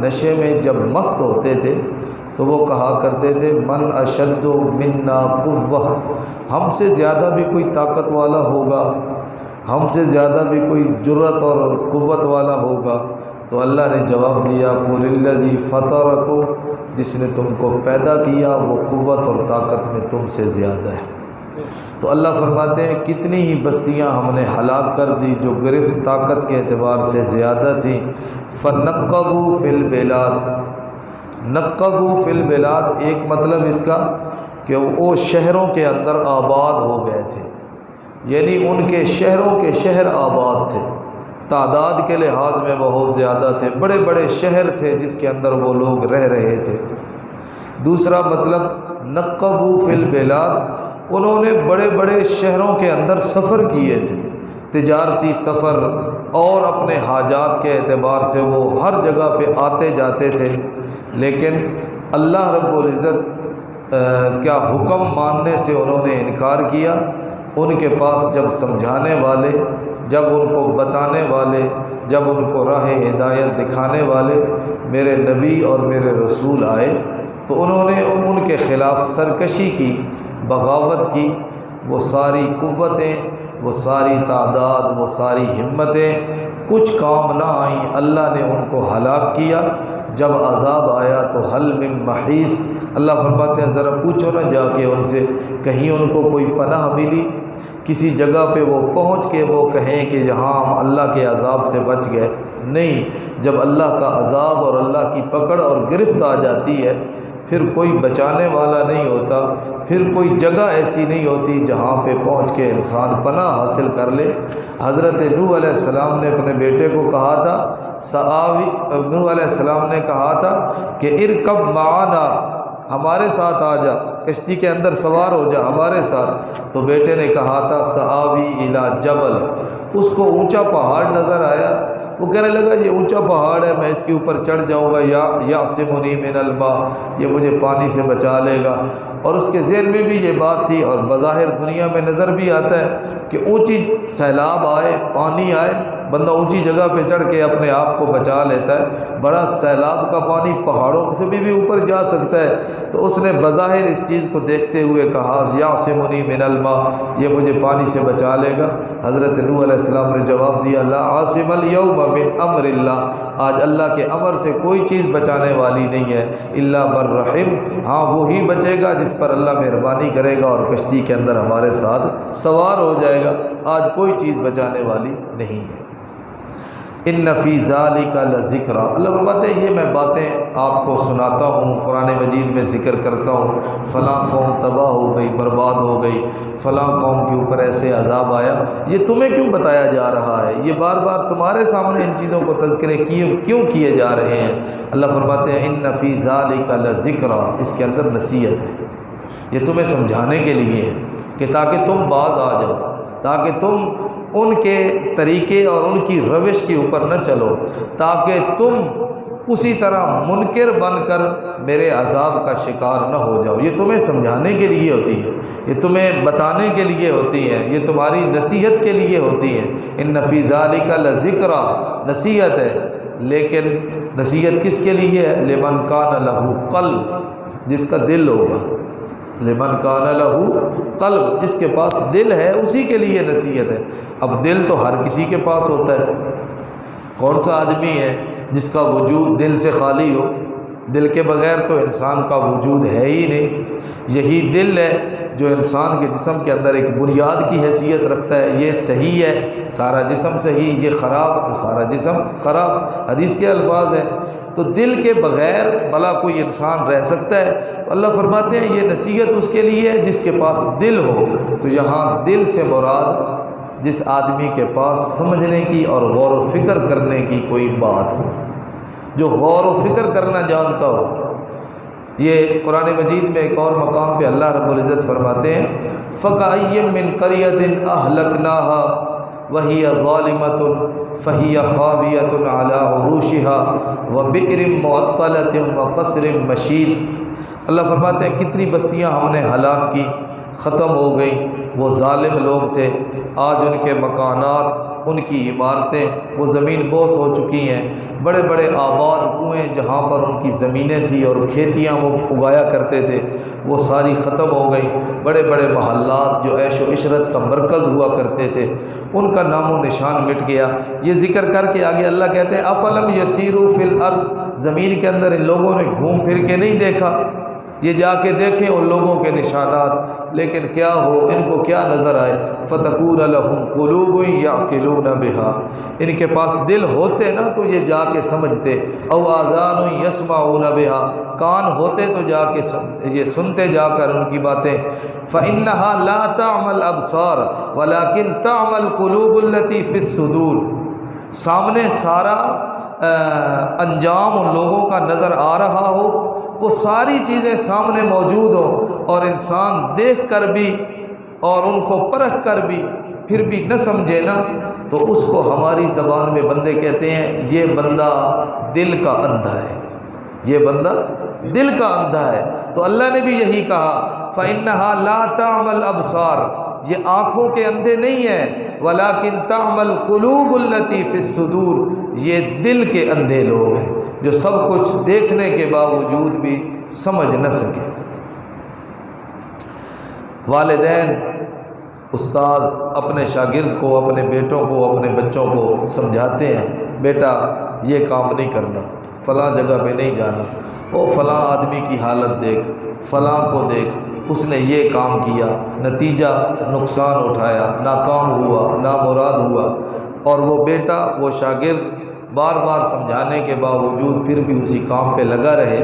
نشے میں جب مست ہوتے تھے تو وہ کہا کرتے تھے من اشد منا قوہ، ہم سے زیادہ بھی کوئی طاقت والا ہوگا، ہم سے زیادہ بھی کوئی جرأت اور قوت والا ہوگا؟ تو اللہ نے جواب دیا قل الذی فطرکم، جس نے تم کو پیدا کیا وہ قوت اور طاقت میں تم سے زیادہ ہے۔ تو اللہ فرماتے ہیں کتنی ہی بستیاں ہم نے ہلاک کر دی جو گرفت طاقت کے اعتبار سے زیادہ تھیں۔ فنقبوا فی البلاد، نقبوا فی البلاد ایک مطلب اس کا کہ وہ شہروں کے اندر آباد ہو گئے تھے، یعنی ان کے شہروں کے شہر آباد تھے، تعداد کے لحاظ میں بہت زیادہ تھے، بڑے بڑے شہر تھے جس کے اندر وہ لوگ رہ رہے تھے۔ دوسرا مطلب نقبوا فی البلاد، انہوں نے بڑے بڑے شہروں کے اندر سفر کیے تھے، تجارتی سفر، اور اپنے حاجات کے اعتبار سے وہ ہر جگہ پہ آتے جاتے تھے، لیکن اللہ رب العزت کیا حکم ماننے سے انہوں نے انکار کیا۔ ان کے پاس جب سمجھانے والے، جب ان کو بتانے والے، جب ان کو راہ ہدایت دکھانے والے میرے نبی اور میرے رسول آئے تو انہوں نے ان کے خلاف سرکشی کی، بغاوت کی، وہ ساری قوتیں، وہ ساری تعداد، وہ ساری ہمتیں کچھ کام نہ آئیں، اللہ نے ان کو ہلاک کیا۔ جب عذاب آیا تو حل من محیص، اللہ فرماتے ہیں ذرا پوچھو نا جا کے ان سے، کہیں ان کو کوئی پناہ ملی، کسی جگہ پہ وہ پہنچ کے وہ کہیں کہ یہاں ہم اللہ کے عذاب سے بچ گئے؟ نہیں، جب اللہ کا عذاب اور اللہ کی پکڑ اور گرفت آ جاتی ہے پھر کوئی بچانے والا نہیں ہوتا، پھر کوئی جگہ ایسی نہیں ہوتی جہاں پہ پہنچ کے انسان پناہ حاصل کر لے۔ حضرت نوح علیہ السلام نے اپنے بیٹے کو کہا تھا نوح علیہ السلام نے کہا تھا کہ ارکب معنا، ہمارے ساتھ آ جا، کشتی کے اندر سوار ہو جا ہمارے ساتھ۔ تو بیٹے نے کہا تھا سآوی الی جبل، اس کو اونچا پہاڑ نظر آیا، وہ کہنے لگا یہ اونچا پہاڑ ہے، میں اس کے اوپر چڑھ جاؤں گا، یعصمنی من الماء، یہ مجھے پانی سے بچا لے گا۔ اور اس کے ذہن میں بھی یہ بات تھی، اور بظاہر دنیا میں نظر بھی آتا ہے کہ اونچی سیلاب آئے، پانی آئے، بندہ اونچی جگہ پہ چڑھ کے اپنے آپ کو بچا لیتا ہے، بڑا سیلاب کا پانی پہاڑوں سے بھی اوپر جا سکتا ہے۔ تو اس نے بظاہر اس چیز کو دیکھتے ہوئے کہا یعصمنی من الماء، یہ مجھے پانی سے بچا لے گا۔ حضرت نوح علیہ السلام نے جواب دیا لا عاصم اليوم من امر اللہ، آج اللہ کے امر سے کوئی چیز بچانے والی نہیں ہے، الا من رحم، ہاں وہی بچے گا جس پر اللہ مہربانی کرے گا اور کشتی کے اندر ہمارے ساتھ سوار ہو جائے گا، آج کوئی چیز بچانے والی نہیں ہے۔ ان فی ذلک لذکر، اللہ فرماتے ہیں یہ میں باتیں آپ کو سناتا ہوں، قرآن مجید میں ذکر کرتا ہوں، فلاں قوم تباہ ہو گئی، برباد ہو گئی، فلاں قوم کے اوپر ایسے عذاب آیا، یہ تمہیں کیوں بتایا جا رہا ہے؟ یہ بار بار تمہارے سامنے ان چیزوں کو تذکرے کیوں کیے جا رہے ہیں؟ اللہ فرماتے ہیں ان فی ذلک لذکر، اس کے اندر نصیحت ہے، یہ تمہیں سمجھانے کے لیے ہے کہ تاکہ تم باز آ جاؤ، تاکہ تم ان کے طریقے اور ان کی روش کے اوپر نہ چلو، تاکہ تم اسی طرح منکر بن کر میرے عذاب کا شکار نہ ہو جاؤ۔ یہ تمہیں سمجھانے کے لیے ہوتی ہے، یہ تمہیں بتانے کے لیے ہوتی ہے، یہ تمہاری نصیحت کے لیے ہوتی ہے۔ ان فی ذلک لذکر، نصیحت ہے، لیکن نصیحت کس کے لیے ہے؟ لمن کان لہ قلب، جس کا دل ہوگا، لمن کان لہ قلب، جس کے پاس دل ہے اسی کے لیے نصیحت ہے۔ اب دل تو ہر کسی کے پاس ہوتا ہے، کون سا آدمی ہے جس کا وجود دل سے خالی ہو؟ دل کے بغیر تو انسان کا وجود ہے ہی نہیں۔ یہی دل ہے جو انسان کے جسم کے اندر ایک بنیاد کی حیثیت رکھتا ہے، یہ صحیح ہے سارا جسم صحیح، یہ خراب تو سارا جسم خراب، حدیث کے الفاظ ہیں۔ تو دل کے بغیر بھلا کوئی انسان رہ سکتا ہے؟ تو اللہ فرماتے ہیں یہ نصیحت اس کے لیے ہے جس کے پاس دل ہو۔ تو یہاں دل سے مراد جس آدمی کے پاس سمجھنے کی اور غور و فکر کرنے کی کوئی بات ہو، جو غور و فکر کرنا جانتا ہو۔ یہ قرآن مجید میں ایک اور مقام پہ اللہ رب العزت فرماتے ہیں فَكَأَيٍّ مِّن قَرْيَةٍ أَهْلَكْنَاهَا وَهِيَ ظَالِمَةٌ فَهِيَ خَاوِيَةٌ عَلَىٰ عُرُوشِهَا وَبِئْرٍ مُّعَطَّلَةٍ وَقَصْرٍ مَّشِيدٍ، اللہ فرماتے ہیں کتنی بستیاں ہم نے ہلاک کی، ختم ہو گئیں، وہ ظالم لوگ تھے، آج ان کے مکانات، ان کی عمارتیں وہ زمین بوس ہو چکی ہیں، بڑے بڑے آباد کنویں جہاں پر ان کی زمینیں تھیں اور کھیتیاں وہ اگایا کرتے تھے وہ ساری ختم ہو گئی، بڑے بڑے محلات جو عیش و عشرت کا مرکز ہوا کرتے تھے ان کا نام و نشان مٹ گیا۔ یہ ذکر کر کے آگے اللہ کہتے ہیں افلم یسیروا فی الارض، زمین کے اندر ان لوگوں نے گھوم پھر کے نہیں دیکھا، یہ جا کے دیکھیں ان لوگوں کے نشانات، لیکن کیا ہو ان کو کیا نظر آئے، فتکون لہم قلوب یعقلون بہا، ان کے پاس دل ہوتے نا تو یہ جا کے سمجھتے، او آذان یسمعون بہا، کان ہوتے تو جا کے یہ سنتے جا کر ان کی باتیں، فإنها لا تعمى الابصار ولكن تعمى القلوب التي في الصدور، سامنے سارا انجام ان لوگوں کا نظر آ رہا ہو، وہ ساری چیزیں سامنے موجود ہوں اور انسان دیکھ کر بھی اور ان کو پرکھ کر بھی پھر بھی نہ سمجھے نا، تو اس کو ہماری زبان میں بندے کہتے ہیں یہ بندہ دل کا اندھا ہے، یہ بندہ دل کا اندھا ہے۔ تو اللہ نے بھی یہی کہا فإنها لا تعمى الأبصار، یہ آنکھوں کے اندھے نہیں ہیں، ولكن تعمى القلوب التي في الصدور، یہ دل کے اندھے لوگ ہیں جو سب کچھ دیکھنے کے باوجود بھی سمجھ نہ سکے۔ والدین استاد اپنے شاگرد کو، اپنے بیٹوں کو، اپنے بچوں کو سمجھاتے ہیں بیٹا یہ کام نہیں کرنا، فلاں جگہ پہ نہیں جانا، او فلاں آدمی کی حالت دیکھ، فلاں کو دیکھ اس نے یہ کام کیا، نتیجہ نقصان اٹھایا، ناکام ہوا، نامراد ہوا، اور وہ بیٹا وہ شاگرد بار بار سمجھانے کے باوجود پھر بھی اسی کام پہ لگا رہے،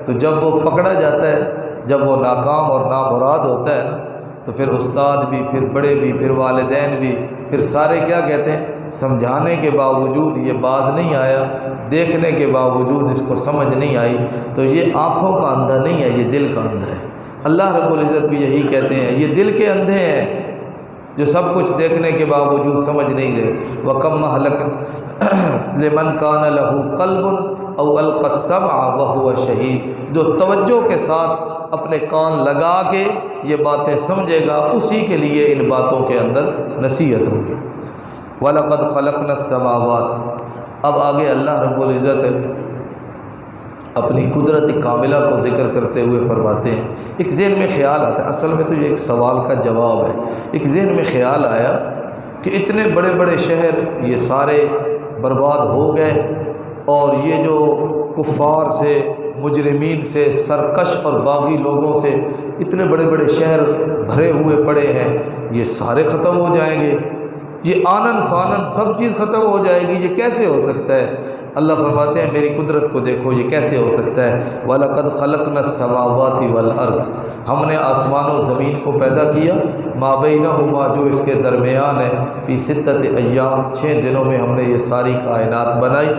تو جب وہ پکڑا جاتا ہے، جب وہ ناکام اور نامراد ہوتا ہے نا، تو پھر استاد بھی، پھر بڑے بھی، پھر والدین بھی، پھر سارے کیا کہتے ہیں، سمجھانے کے باوجود یہ باز نہیں آیا، دیکھنے کے باوجود اس کو سمجھ نہیں آئی، تو یہ آنکھوں کا اندھا نہیں ہے، یہ دل کا اندھا ہے۔ اللہ رب العزت بھی یہی کہتے ہیں یہ دل کے اندھے ہیں جو سب کچھ دیکھنے کے باوجود سمجھ نہیں رہے۔ وَكَمْ أَهْلَكْنَا لِمَنْ كَانَ لَهُ قَلْبٌ أَوْ أَلْقَى السَّمْعَ وَهُوَ شَهِيدٌ، جو توجہ کے ساتھ اپنے کان لگا کے یہ باتیں سمجھے گا اسی کے لیے ان باتوں کے اندر نصیحت ہوگی۔ وَلَقَدْ خَلَقْنَا السَّمَاوَاتِ، اب آگے اللہ رب العزت اپنی قدرت کاملہ کو ذکر کرتے ہوئے فرماتے ہیں، ایک ذہن میں خیال آتا ہے، اصل میں تو یہ ایک سوال کا جواب ہے، ایک ذہن میں خیال آیا کہ اتنے بڑے بڑے شہر یہ سارے برباد ہو گئے، اور یہ جو کفار سے، مجرمین سے، سرکش اور باغی لوگوں سے اتنے بڑے بڑے شہر بھرے ہوئے پڑے ہیں، یہ سارے ختم ہو جائیں گے، یہ آنن فانن سب چیز ختم ہو جائے گی، یہ کیسے ہو سکتا ہے؟ اللہ فرماتے ہیں میری قدرت کو دیکھو یہ کیسے ہو سکتا ہے۔ وَلَقَدْ خَلَقْنَا السَّمَاوَاتِ وَالْأَرْضِ، ہم نے آسمان و زمین کو پیدا کیا، مَا بَيْنَهُمَا، جو اس کے درمیان ہے، فِي سِتَّةِ أَيَّامٍ، 6 دنوں میں ہم نے یہ ساری کائنات بنائی،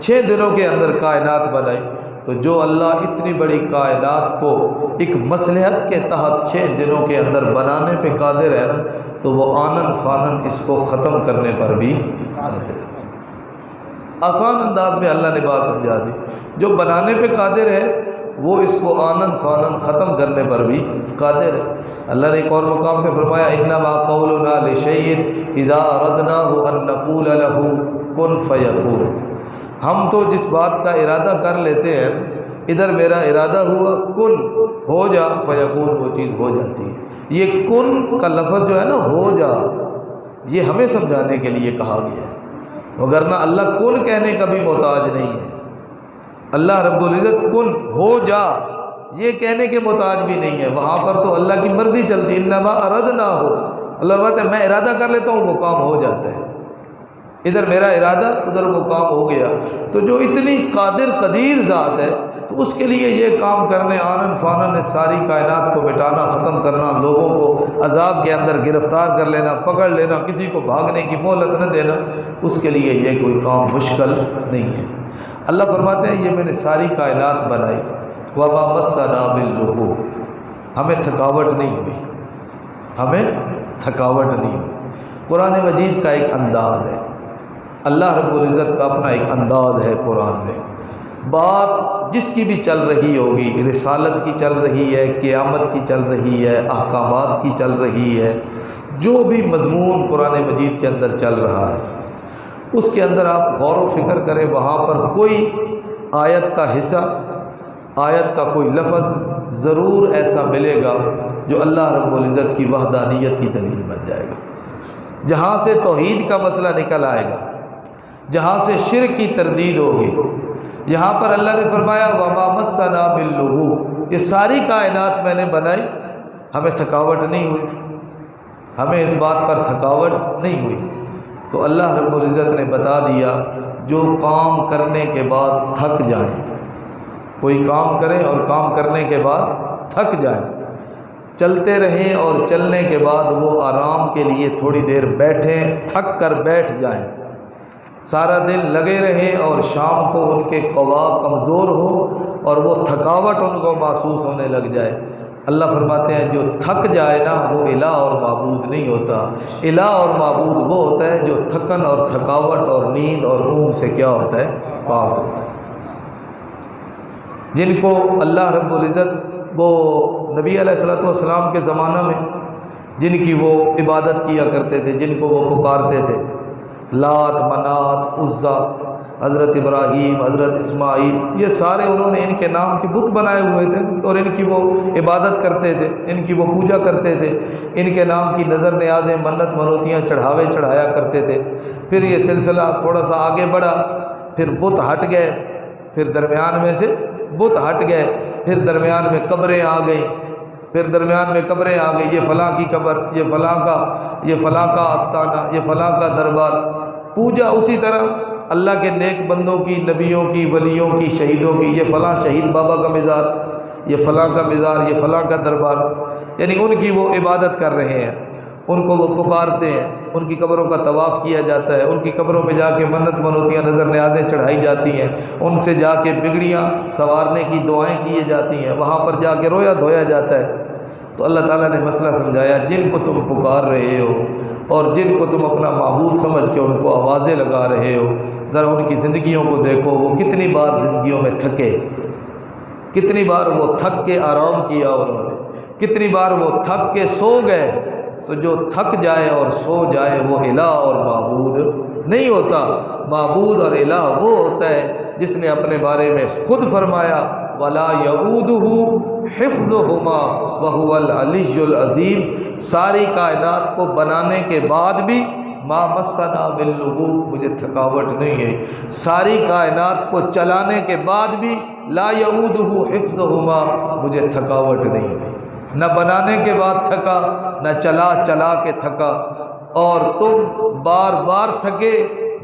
6 دنوں کے اندر کائنات بنائی۔ تو جو اللہ اتنی بڑی کائنات کو ایک مصلحت کے تحت 6 دنوں کے اندر بنانے پہ قادر ہے نا، تو وہ آنن فانن اس کو ختم کرنے پر بھی قادر ہے۔ آسان انداز میں اللہ نے بات سمجھا دی، جو بنانے پہ قادر ہے وہ اس کو آنن فانن ختم کرنے پر بھی قادر ہے۔ اللہ نے ایک اور مقام پہ فرمایا انما قولنا لشیء اذا اردناه ان نقول له کن فیکون، ہم تو جس بات کا ارادہ کر لیتے ہیں، ادھر میرا ارادہ ہوا کن ہو جا فیکون، وہ چیز ہو جاتی ہے۔ یہ کن کا لفظ جو ہے نا، ہو جا، یہ ہمیں سمجھانے کے لیے کہا گیا ہے، وگرنہ اللہ کن کہنے کا بھی محتاج نہیں ہے۔ اللہ رب العزت کن ہو جا یہ کہنے کے محتاج بھی نہیں ہے، وہاں پر تو اللہ کی مرضی چلتی، انما اردنا ہو، اللہ بات ہے میں ارادہ کر لیتا ہوں وہ کام ہو جاتا ہے، ادھر میرا ارادہ ادھر وہ کام ہو گیا۔ تو جو اتنی قادر قدیر ذات ہے تو اس کے لیے یہ کام کرنے، آنن فانن ساری کائنات کو مٹانا، ختم کرنا، لوگوں کو عذاب کے اندر گرفتار کر لینا، پکڑ لینا، کسی کو بھاگنے کی مہلت نہ دینا، اس کے لیے یہ کوئی کام مشکل نہیں ہے۔ اللہ فرماتے ہیں یہ میں نے ساری کائنات بنائی، وَمَا مَسَّنَا بِاللُّغُوبِ، ہمیں تھکاوٹ نہیں ہوئی، ہمیں تھکاوٹ نہیں ہوئی۔ قرآن مجید کا ایک انداز ہے، اللہ رب العزت کا اپنا ایک انداز ہے قرآن میں، بات جس کی بھی چل رہی ہوگی، رسالت کی چل رہی ہے، قیامت کی چل رہی ہے، احکامات کی چل رہی ہے، جو بھی مضمون قرآن مجید کے اندر چل رہا ہے اس کے اندر آپ غور و فکر کریں، وہاں پر کوئی آیت کا حصہ، آیت کا کوئی لفظ ضرور ایسا ملے گا جو اللہ رب العزت کی وحدانیت کی دلیل بن جائے گا، جہاں سے توحید کا مسئلہ نکل آئے گا، جہاں سے شرک کی تردید ہوگی۔ یہاں پر اللہ نے فرمایا وَمَا مَسَّنَا مِن لُغُوبٍ، یہ ساری کائنات میں نے بنائی، ہمیں تھکاوٹ نہیں ہوئی، ہمیں اس بات پر تھکاوٹ نہیں ہوئی۔ تو اللہ رب العزت نے بتا دیا جو کام کرنے کے بعد تھک جائیں، کوئی کام کریں اور کام کرنے کے بعد تھک جائیں، چلتے رہیں اور چلنے کے بعد وہ آرام کے لیے تھوڑی دیر بیٹھیں، تھک کر بیٹھ جائیں، سارا دن لگے رہیں اور شام کو ان کے قوا کمزور ہو اور وہ تھکاوٹ ان کو محسوس ہونے لگ جائے۔ اللہ فرماتے ہیں جو تھک جائے نا وہ الہ اور معبود نہیں ہوتا، الہ اور معبود وہ ہوتا ہے جو تھکن اور تھکاوٹ اور نیند اور اونگ سے کیا ہوتا ہے، پاک ہوتا ہے۔ جن کو اللہ رب العزت وہ نبی علیہ الصلوۃ والسلام کے زمانہ میں جن کی وہ عبادت کیا کرتے تھے، جن کو وہ پکارتے تھے، لات، منات، عزا، حضرت ابراہیم، حضرت اسماعیل، یہ سارے انہوں نے ان کے نام کے بت بنائے ہوئے تھے اور ان کی وہ عبادت کرتے تھے، ان کی وہ پوجا کرتے تھے، ان کے نام کی نظر نیازیں، منت منوتیاں چڑھاوے چڑھایا کرتے تھے۔ پھر یہ سلسلہ تھوڑا سا آگے بڑھا، پھر بت ہٹ گئے، پھر درمیان میں سے بت ہٹ گئے، پھر درمیان میں قبریں آ گئیں، پھر درمیان میں قبریں آ گئی، یہ فلاں کی قبر، یہ فلاں کا آستانہ، یہ فلاں کا دربار، پوجا اسی طرح اللہ کے نیک بندوں کی، نبیوں کی، ولیوں کی، شہیدوں کی، یہ فلاں شہید بابا کا مزار، یہ فلاں کا مزار، یہ فلاں کا دربار، یعنی ان کی وہ عبادت کر رہے ہیں، ان کو وہ پکارتے ہیں، ان کی قبروں کا طواف کیا جاتا ہے، ان کی قبروں میں جا کے منت منوتیاں، نظر نیازیں چڑھائی جاتی ہیں، ان سے جا کے بگڑیاں سنوارنے کی دعائیں کیے جاتی ہیں، وہاں پر جا کے رویا دھویا جاتا ہے۔ تو اللہ تعالیٰ نے مسئلہ سمجھایا، جن کو تم پکار رہے ہو اور جن کو تم اپنا معبود سمجھ کے ان کو آوازیں لگا رہے ہو، ذرا ان کی زندگیوں کو دیکھو، وہ کتنی بار زندگیوں میں تھکے، کتنی بار وہ تھک کے آرام کیا انہوں نے، کتنی بار وہ تھک کے سو گئے۔ تو جو تھک جائے اور سو جائے وہ الہ اور معبود نہیں ہوتا۔ معبود اور الہ وہ ہوتا ہے جس نے اپنے بارے میں خود فرمایا وَلَا يَئُودُهُ حِفْظُهُمَا وَهُوَ الْعَلِيُّ الْعَظِيمُ، ساری کائنات کو بنانے کے بعد بھی ما مسنا من لغوب، مجھے تھکاوٹ نہیں ہے، ساری کائنات کو چلانے کے بعد بھی لا يَئُودُهُ حِفْظُهُمَا، مجھے تھکاوٹ نہیں ہے، نہ بنانے کے بعد تھکا، نہ چلا کے تھکا، اور تم بار بار تھکے،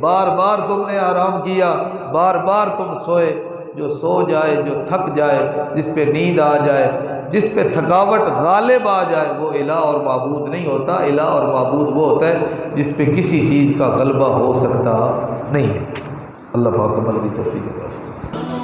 بار بار تم نے آرام کیا، بار بار تم سوئے۔ جو سو جائے، جو تھک جائے، جس پہ نیند آ جائے، جس پہ تھکاوٹ غالب آ جائے، وہ الہ اور معبود نہیں ہوتا۔ الہ اور معبود وہ ہوتا ہے جس پہ کسی چیز کا غلبہ ہو سکتا نہیں ہے۔ اللہ پاک عمل کی توفیق عطا فرمائے۔